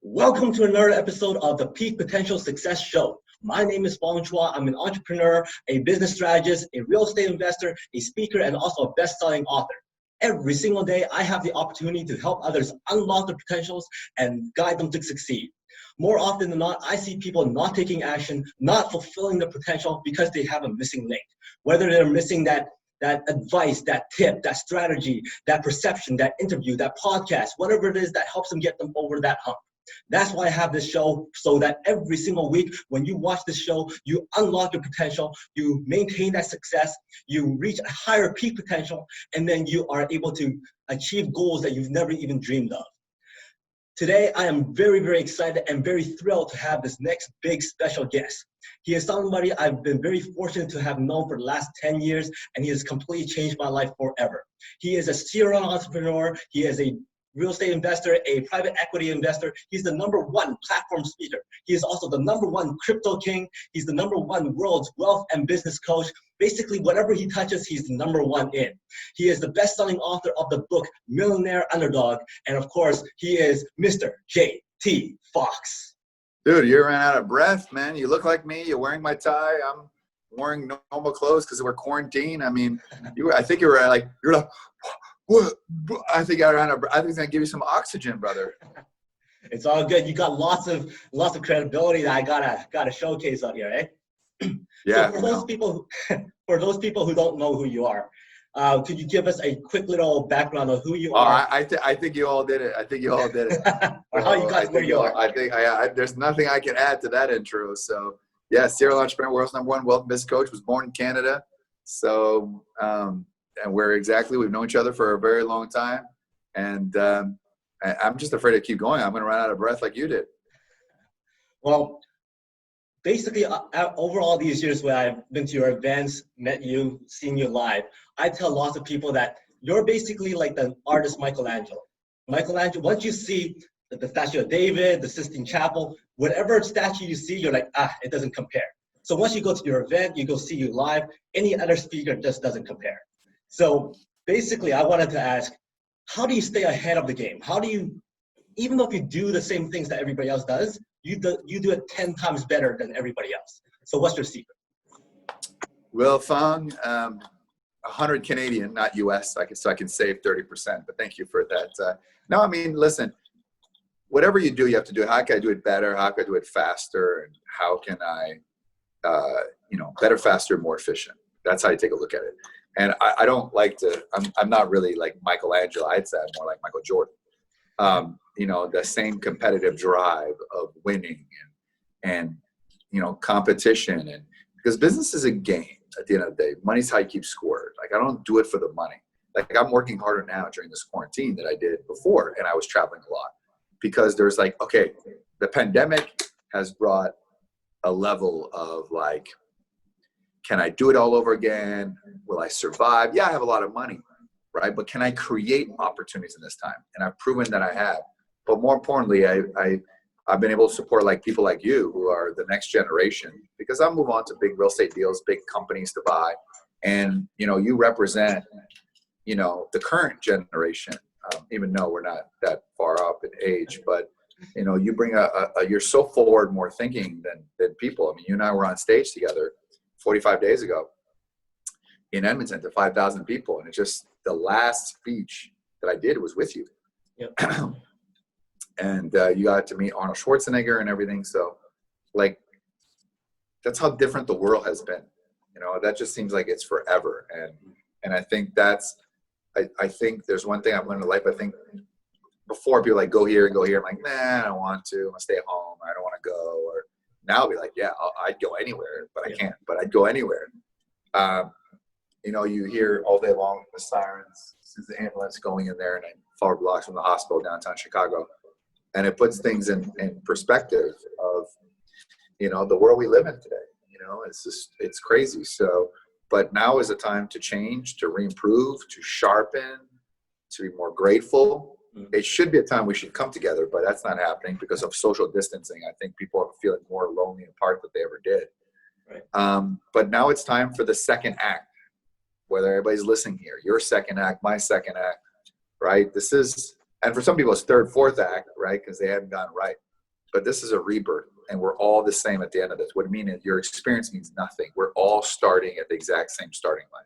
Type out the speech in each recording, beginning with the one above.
Welcome to another episode of the Peak Potential Success Show. My name is Fong Chua. I'm an entrepreneur, a business strategist, a real estate investor, a speaker, and also a best-selling author. Every single day, I have the opportunity to help others unlock their potentials and guide them to succeed. More often than not, I see people not taking action, not fulfilling their potential because they have a missing link. Whether they're missing that advice, that tip, that strategy, that perception, that interview, that podcast, whatever it is that helps them get them over that hump. That's why I have this show, so that every single week when you watch this show, you unlock your potential, you maintain that success, you reach a higher peak potential, and then you are able to achieve goals that you've never even dreamed of. Today, I am very, very excited and very thrilled to have this next big special guest. He is somebody I've been very fortunate to have known for the last 10 years, and he has completely changed my life forever. He is a serial entrepreneur. He is a real estate investor, a private equity investor. He's the #1 platform speaker. He is also the #1 crypto king. He's the #1 world's wealth and business coach. Basically, whatever he touches, he's the #1 in. He is the best-selling author of the book Millionaire Underdog. And of course, he is Mr. J.T. Foxx. Dude, you ran out of breath, man. You look like me. You're wearing my tie. I'm wearing normal clothes because we're quarantined. I mean, I think you're like, what? I think I think it's gonna give you some oxygen, brother. It's all good. You got lots of credibility that I gotta showcase on here, eh? Yeah. So for those people who don't know who you are, could you give us a quick little background of who you are? I think you all did it. Or how you got where you are. I think there's nothing I can add to that intro. So yeah, serial entrepreneur, world's #1 wealth and business coach. Was born in Canada. So and we've known each other for a very long time. And I'm just afraid to keep going. I'm going to run out of breath like you did. Well, basically, over all these years where I've been to your events, met you, seen you live, I tell lots of people that you're basically like the artist Michelangelo. Once you see the statue of David, the Sistine Chapel, whatever statue you see, you're like, it doesn't compare. So once you go to your event, you go see you live, any other speaker just doesn't compare. So basically, I wanted to ask, how do you stay ahead of the game? How do you, even though if you do the same things that everybody else does, you do it 10 times better than everybody else. So what's your secret? Well, Fong, 100 Canadian, not US, so I can save 30%, but thank you for that. No, I mean, listen, whatever you do, you have to do it. How can I do it better? How can I do it faster? And how can I, better, faster, more efficient? That's how you take a look at it. And I don't like to, I'm not really like Michelangelo. I'd say I'm more like Michael Jordan. The same competitive drive of winning and competition. And because business is a game at the end of the day. Money's how you keep score. Like, I don't do it for the money. Like, I'm working harder now during this quarantine than I did before. And I was traveling a lot because there's like, okay, the pandemic has brought a level of like, can I do it all over again? Will I survive? Yeah, I have a lot of money, right? But can I create opportunities in this time? And I've proven that I have. But more importantly, I've been able to support like people like you who are the next generation, because I'll move on to big real estate deals, big companies to buy. And, you represent, the current generation, even though we're not that far up in age, but, you bring you're so forward, more thinking than people. I mean, you and I were on stage together 45 days ago in Edmonton to 5,000 people. And it's just the last speech that I did was with you. Yep. And you got to meet Arnold Schwarzenegger and everything. So like, that's how different the world has been. That just seems like it's forever. And I think I think there's one thing I've learned in life. I think before people like, go here and go here. I'm like, nah, I don't want to. I'm gonna stay at home. I don't want to go. Or now I'll be like, yeah, I'd go anywhere, but I can't. But I'd go anywhere. You hear all day long the sirens, since the ambulance going in there, and 4 blocks from the hospital downtown Chicago, and it puts things in perspective of, the world we live in today. It's crazy. So, but now is the time to change, to reimprove, to sharpen, to be more grateful. It should be a time we should come together, but that's not happening because of social distancing. I think people are feeling more lonely and apart than they ever did. Right. But now it's time for the second act, whether everybody's listening here, your second act, my second act, right? And for some people it's third, fourth act, right? Because they haven't gotten right. but this is a rebirth, and we're all the same at the end of this. What I mean is your experience means nothing. We're all starting at the exact same starting line.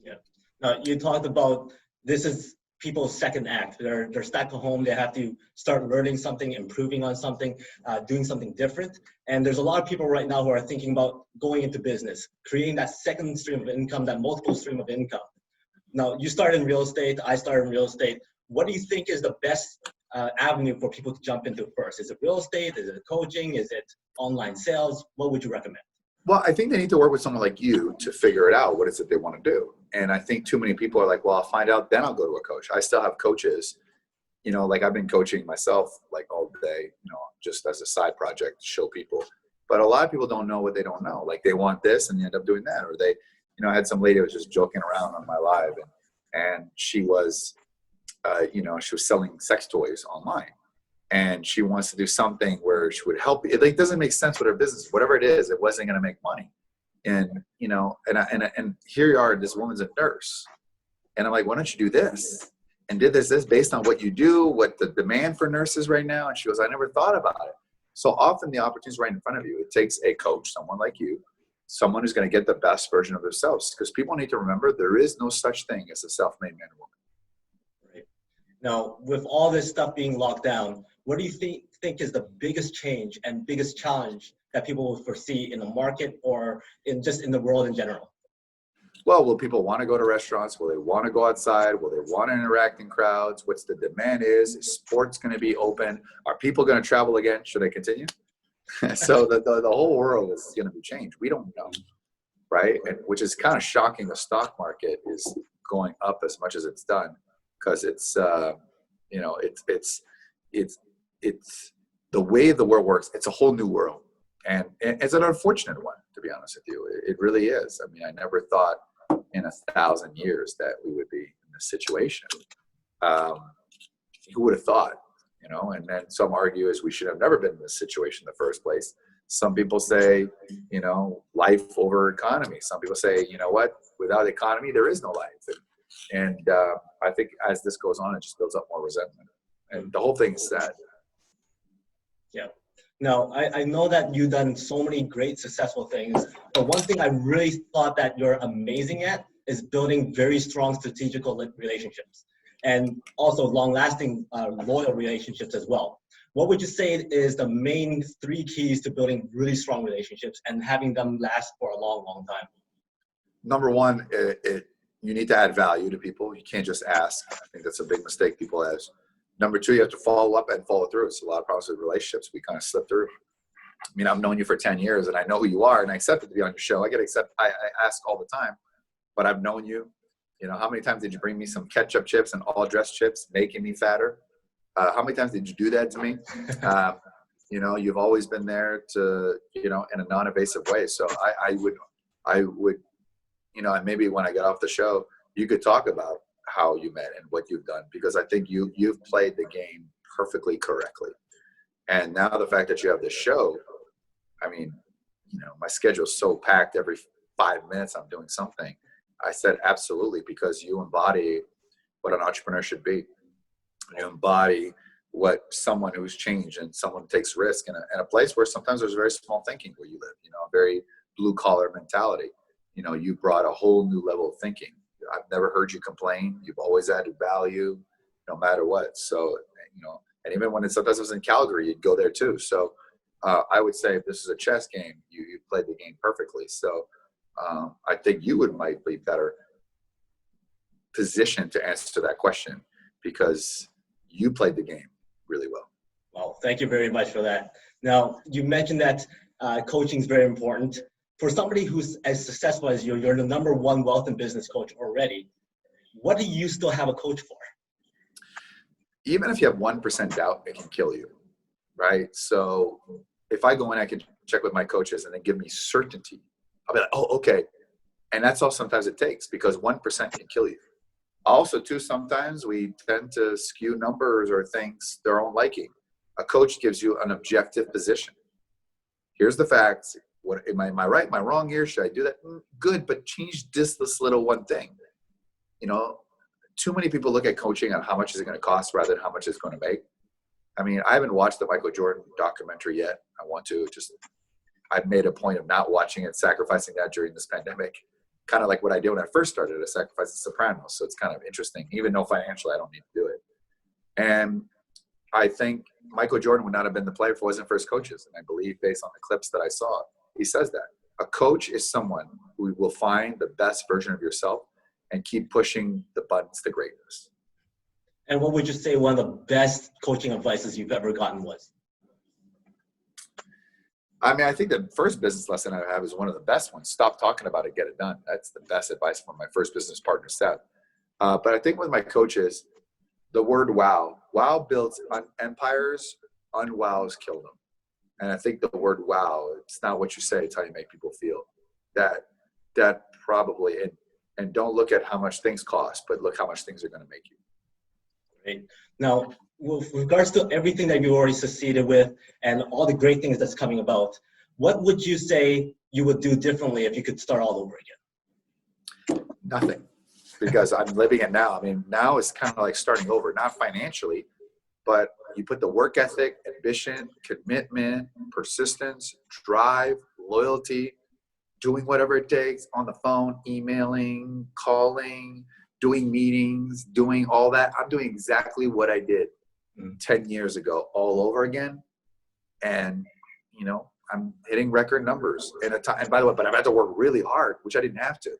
Yeah. Now, you talked about this is people's second act. They're stuck at home. They have to start learning something, improving on something, doing something different. And there's a lot of people right now who are thinking about going into business, creating that second stream of income, that multiple stream of income. Now, you started in real estate. I started in real estate. What do you think is the best avenue for people to jump into first? Is it real estate? Is it coaching? Is it online sales? What would you recommend? Well, I think they need to work with someone like you to figure it out. What is it they want to do? And I think too many people are like, well, I'll find out, then I'll go to a coach. I still have coaches, you know, like I've been coaching myself like all day, you know, just as a side project to show people. But a lot of people don't know what they don't know. Like they want this and they end up doing that. Or they, you know, I had some lady who was just joking around on my live and she was, you know, she was selling sex toys online. And she wants to do something where she would help. It like doesn't make sense with her business. Whatever it is, it wasn't going to make money. And you know, and here you are. This woman's a nurse, and I'm like, why don't you do this? And did this based on what you do, what the demand for nurses right now? And she goes, I never thought about it. So often the opportunity is right in front of you. It takes a coach, someone like you, someone who's going to get the best version of themselves. Because people need to remember there is no such thing as a self-made man or woman. Now, with all this stuff being locked down, what do you think is the biggest change and biggest challenge that people will foresee in the market or in just in the world in general? Well, will people want to go to restaurants? Will they want to go outside? Will they want to interact in crowds? What's the demand is? Is sports going to be open? Are people going to travel again? Should they continue? So the whole world is going to be changed. We don't know, right? And which is kind of shocking. The stock market is going up as much as it's done. Because it's, you know, it's the way the world works. It's a whole new world, and it's an unfortunate one, to be honest with you. It really is. I mean, I never thought in 1,000 years that we would be in this situation. Who would have thought, you know? And then some argue is we should have never been in this situation in the first place. Some people say, you know, life over economy. Some people say, you know what, without economy, there is no life. And I think as this goes on, it just builds up more resentment. And the whole thing is sad. Yeah. Now, I know that you've done so many great, successful things. But one thing I really thought that you're amazing at is building very strong strategical relationships and also long-lasting, loyal relationships as well. What would you say is the main 3 keys to building really strong relationships and having them last for a long, long time? Number one, you need to add value to people. You can't just ask. I think that's a big mistake people have. Number 2, you have to follow up and follow through. It's a lot of problems with relationships. We kind of slip through. I mean, I've known you for 10 years and I know who you are and I accepted to be on your show. I ask all the time, but I've known you. You know, how many times did you bring me some ketchup chips and all dressed chips, making me fatter? How many times did you do that to me? You know, you've always been there to, you know, in a non-invasive way. So I would, you know, and maybe when I get off the show, you could talk about how you met and what you've done, because I think you've played the game perfectly correctly. And now the fact that you have this show, I mean, you know, my schedule is so packed. Every 5 minutes I'm doing something. I said absolutely, because you embody what an entrepreneur should be. You embody what someone who's changed and someone who takes risk in a place where sometimes there's very small thinking where you live, you know, a very blue collar mentality. You know, you brought a whole new level of thinking. I've never heard you complain. You've always added value no matter what. So, you know, and even when sometimes it was in Calgary, you'd go there too. So I would say if this is a chess game, you played the game perfectly. So I think you might be better positioned to answer that question because you played the game really well. Well, thank you very much for that. Now, you mentioned that coaching is very important. For somebody who's as successful as you're the #1 wealth and business coach already. What do you still have a coach for? Even if you have 1% doubt, it can kill you, right? So if I go in, I can check with my coaches and they give me certainty. I'll be like, oh, okay. And that's all sometimes it takes, because 1% can kill you. Also, too, sometimes we tend to skew numbers or things their own liking. A coach gives you an objective position. Here's the facts. What am I right? Am I wrong here? Should I do that? Good, but change this little one thing. You know, too many people look at coaching on how much is it going to cost rather than how much it's going to make. I mean, I haven't watched the Michael Jordan documentary yet. I want to. I've made a point of not watching it, sacrificing that during this pandemic. Kind of like what I did when I first started. I sacrificed The Sopranos. So it's kind of interesting, even though financially I don't need to do it. And I think Michael Jordan would not have been the player if it wasn't for his coaches. And I believe, based on the clips that I saw, he says that. A coach is someone who will find the best version of yourself and keep pushing the buttons to greatness. And what would you say one of the best coaching advices you've ever gotten was? I mean, I think the first business lesson I have is one of the best ones. Stop talking about it, get it done. That's the best advice from my first business partner, Seth. But I think with my coaches, the word wow. Wow builds empires, unwows kill them. And I think the word wow, it's not what you say, it's how you make people feel. That probably, and don't look at how much things cost, but look how much things are going to make you. Great. Now, with regards to everything that you already succeeded with and all the great things that's coming about, what would you say you would do differently if you could start all over again? Nothing, because I'm living it now. I mean, now it's kind of like starting over, not financially, but you put the work ethic, ambition, commitment, persistence, drive, loyalty, doing whatever it takes on the phone, emailing, calling, doing meetings, doing all that. I'm doing exactly what I did 10 years ago all over again. And, you know, I'm hitting record numbers in a time. And by the way, but I've had to work really hard, which I didn't have to.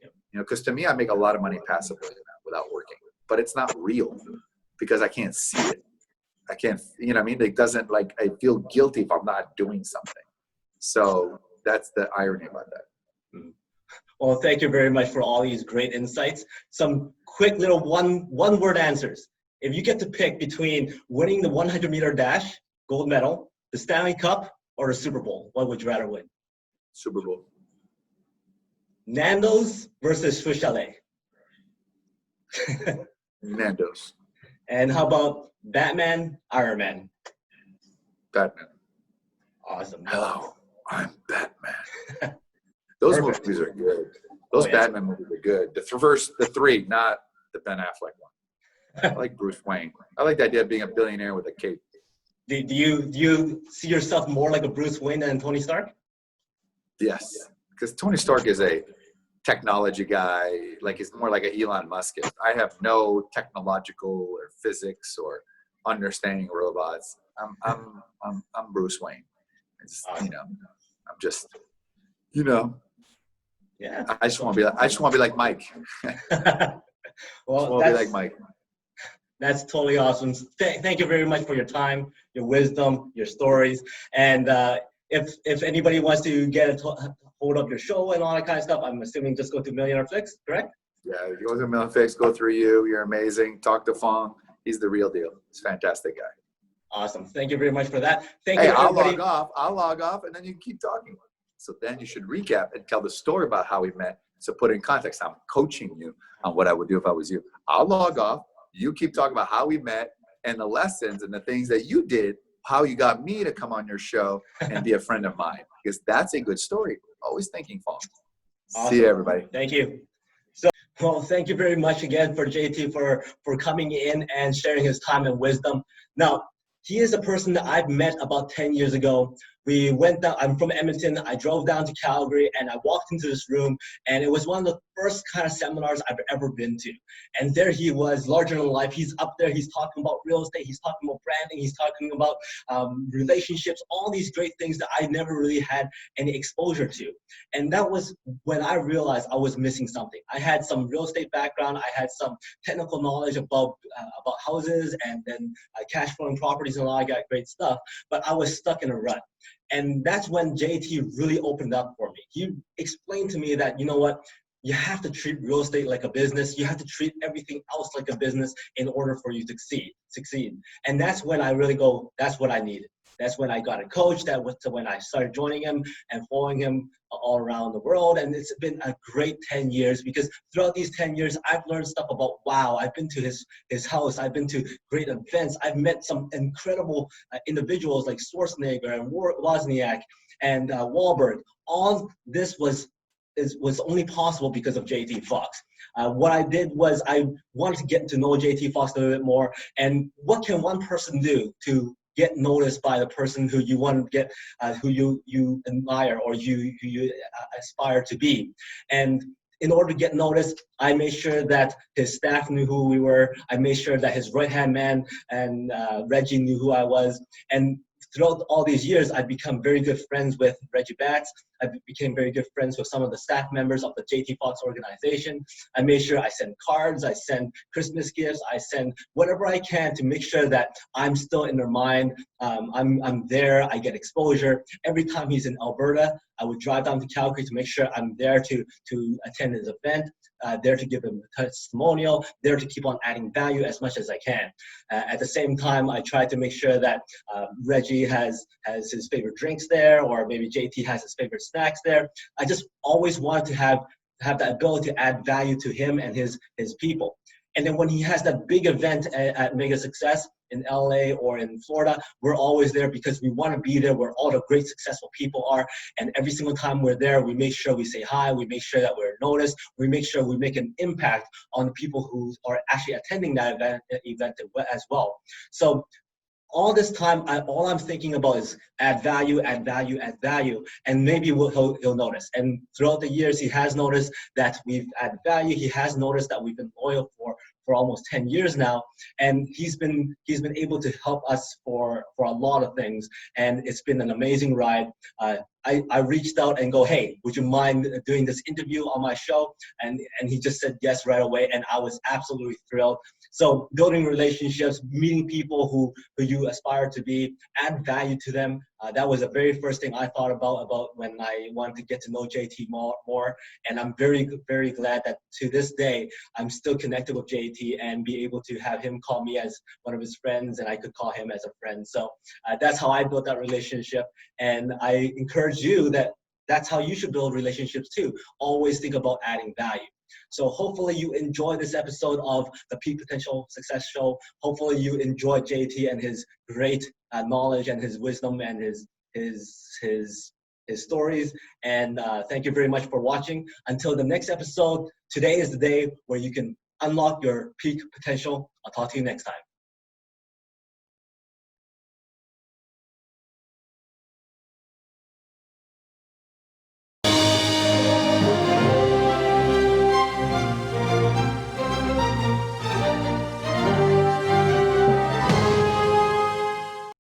You know, because to me, I make a lot of money passively without working, but it's not real because I can't see it. I can't, you know what I mean? It doesn't, like, I feel guilty if I'm not doing something. So that's the irony about that. Well, thank you very much for all these great insights. Some quick little one-word answers. If you get to pick between winning the 100-meter dash, gold medal, the Stanley Cup, or the Super Bowl, what would you rather win? Super Bowl. Nando's versus Swiss Chalet. Nando's. And how about Batman, Ironman? Batman. Awesome. Hello, I'm Batman. Those Perfect. movies are good. Those Batman movies are good. The three, not the Ben Affleck one. I like Bruce Wayne. I like the idea of being a billionaire with a cape. Do you see yourself more like a Bruce Wayne than Tony Stark? Yes, because Tony Stark is a technology guy. Like, he's more like an Elon Musk. I have no technological or physics or understanding robots. I'm Bruce Wayne. It's, you know, I'm just, you know. Yeah. I just want to be like Mike. Well, be like Mike. That's totally awesome. Thank you very much for your time, your wisdom, your stories. And if anybody wants to get hold of your show and all that kind of stuff, I'm assuming just go to Millionaire Fix, correct? Yeah, go to Millionaire Fix, go through you. You're amazing. Talk to Fong. He's the real deal. He's a fantastic guy. Awesome. Thank you very much for that. Thank you, everybody. everybody. I'll log off, and then you can keep talking. So then you should recap and tell the story about how we met. So put it in context. I'm coaching you on what I would do if I was you. I'll log off. You keep talking about how we met and the lessons and the things that you did, how you got me to come on your show and be a friend of mine. Because that's a good story. Always thinking, Fong. Awesome. See you, everybody. Thank you. So, well, thank you very much again for JT for coming in and sharing his time and wisdom. Now, he is a person that I've met about 10 years ago. We went down, I'm from Edmonton, I drove down to Calgary and I walked into this room and it was one of the first kind of seminars I've ever been to. And there he was, larger than life. He's up there, he's talking about real estate, he's talking about branding, he's talking about relationships, all these great things that I never really had any exposure to. And that was when I realized I was missing something. I had some real estate background, I had some technical knowledge about houses and then cash flowing properties and all that great stuff, but I was stuck in a rut. And that's when JT really opened up for me. He explained to me that, you know what, you have to treat real estate like a business. You have to treat everything else like a business in order for you to succeed. And that's when I really go, that's what I needed. That's when I got a coach. That was when I started joining him and following him all around the world. And it's been a great 10 years because throughout these 10 years, I've learned stuff about, wow, I've been to his house. I've been to great events. I've met some incredible individuals like Schwarzenegger and Wozniak and Wahlberg. All this was was only possible because of JT Foxx. What I did was I wanted to get to know JT Foxx a little bit more, and what can one person do to get noticed by the person who you want to get, who you admire or you aspire to be. And in order to get noticed, I made sure that his staff knew who we were. I made sure that his right-hand man and Reggie knew who I was. And throughout all these years, I've become very good friends with Reggie Batts. I became very good friends with some of the staff members of the JT Foxx organization. I made sure I send cards, I send Christmas gifts, I send whatever I can to make sure that I'm still in their mind. I'm there, I get exposure. Every time he's in Alberta, I would drive down to Calgary to make sure I'm there to attend his event. There to give him a testimonial, there to keep on adding value as much as I can. At the same time, I try to make sure that Reggie has his favorite drinks there, or maybe JT has his favorite snacks there. I just always wanted to have the ability to add value to him and his people. And then when he has that big event at Mega Success in LA or in Florida, we're always there because we want to be there where all the great successful people are. And every single time we're there, we make sure we say hi, we make sure that we're noticed, we make sure we make an impact on the people who are actually attending that event as well. So all this time, all I'm thinking about is add value, add value, add value, and maybe he'll notice. And throughout the years, he has noticed that we've added value. He has noticed that we've been loyal for almost 10 years now, and he's been able to help us for a lot of things, and it's been an amazing ride. I reached out and go, hey, would you mind doing this interview on my show? And he just said yes right away, and I was absolutely thrilled. So building relationships, meeting people who you aspire to be, add value to them. That was the very first thing I thought about when I wanted to get to know JT more. And I'm very, very glad that to this day, I'm still connected with JT and be able to have him call me as one of his friends, and I could call him as a friend. So that's how I built that relationship. And I encourage you that that's how you should build relationships too. Always think about adding value. So hopefully you enjoyed this episode of the Peak Potential Success Show. Hopefully you enjoyed JT and his great knowledge and his wisdom and his stories. And thank you very much for watching. Until the next episode, today is the day where you can unlock your peak potential. I'll talk to you next time.